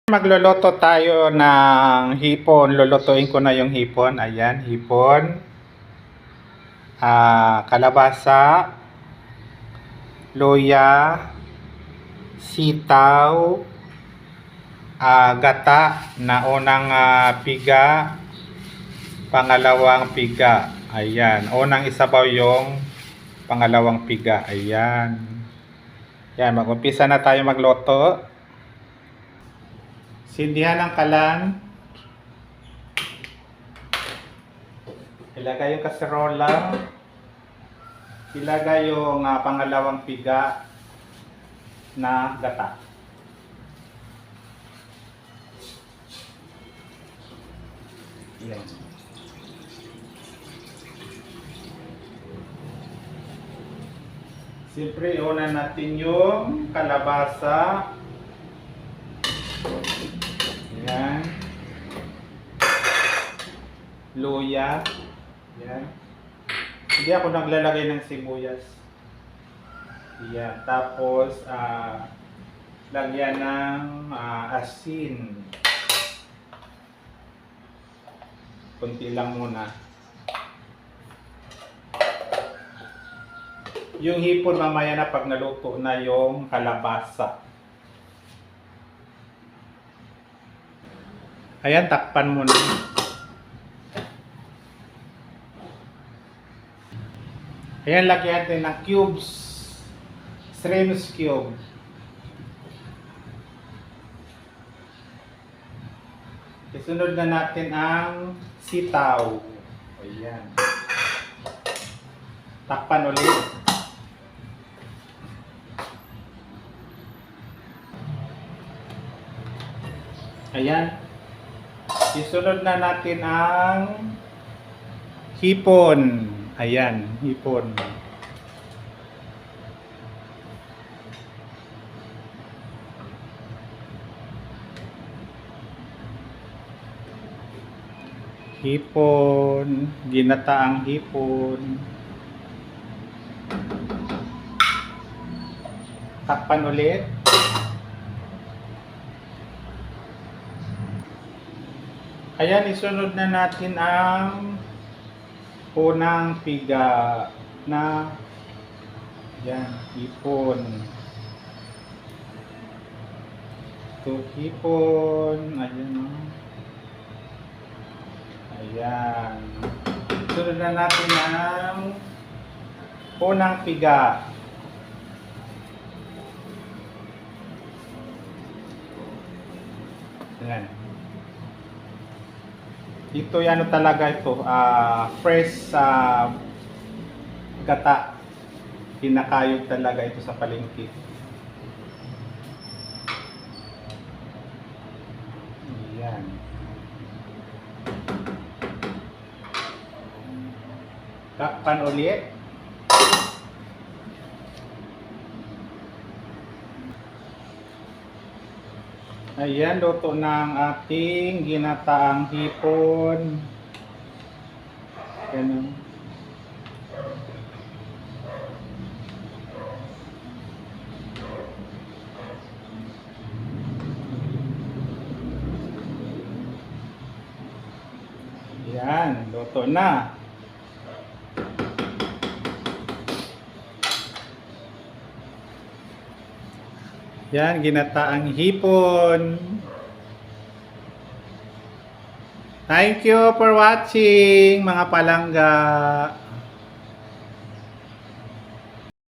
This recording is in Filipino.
Magluluto tayo ng hipon. Lulutuin ko na yung hipon. Ayan, hipon. Kalabasa, luya, sitaw, gata na unang piga, pangalawang piga. Ayan, unang isabaw yung pangalawang piga. Ayan. Ayan, mag-umpisa na tayo magluto. Sindihan ang kalan. Ilagay yung kaserola. Ilagay yung pangalawang piga na gata. Yan. Siyempre, una natin yung kalabasa. Yan. Luya. Yan. Hindi ako naglalagay ng sibuyas. Yan. Tapos, lagyan ng asin. Kunti lang muna. Yung hipon mamaya na pag naluto na yung kalabasa. Ayan, takpan mo na. Ayan, lagyan natin ng cubes. Shrimps cube. Isunod na natin ang sitaw. Ayan. Takpan ulit. Ayan. Isunod na natin ang hipon. Ayan, hipon. Hipon, ginataang hipon. Takpan ulit. Ayan, isunod na natin ang unang piga na yan, hipon. Ito, hipon. Ayan, o. Ayan. Isunod na natin ang unang piga. Ayan. Ito ano talaga ito, fresh gata. Kinakayod talaga ito sa palengke. Ayan. Takpan ulit. Ayan, luto na ang ating ginataang hipon. Ayan. Ayan, luto na. Yan, ginataang hipon. Thank you for watching, mga palangga.